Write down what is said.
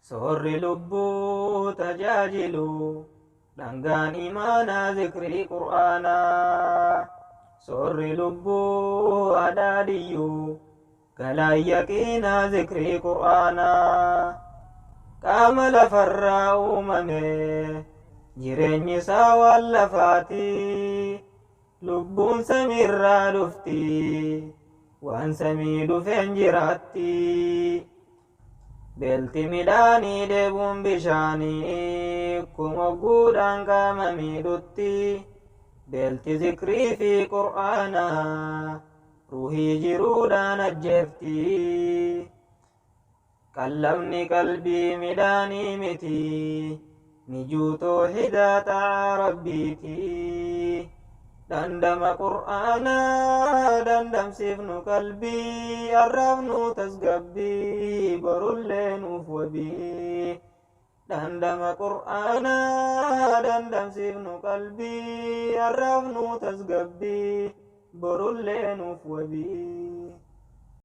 Soorri lubbuu tajaajilu dhangaan imaanaa zikrii qur'aanaa. Soorri lubbuu adaadiyyuu galaan yaqiinaa zikrii qur'aanaa. Qaama lafarraa uumame jireenyi isaa waan lafaati. Lubbuun samiirraa dhufti waan samii dhufeen jiraatti. Beelti midhaanii deebuun bishaanii akkuma guudhaan qaama miidhutti. Beelti zikrii fi qur'aanaa ruhii jiruudhaan ajjeefti. Qallabni qalbii midhaanii miti mijuu tawhiidaa ta'aa rabbiiti. Dandama qur'aanaa dandamsiifnu qalbii arraabnu tasgabbii borullee nuuf wabii. Dandama qur'aanaa dandamsiifnu qalbii arraabnu tasgabbii borullee nuuf wabii.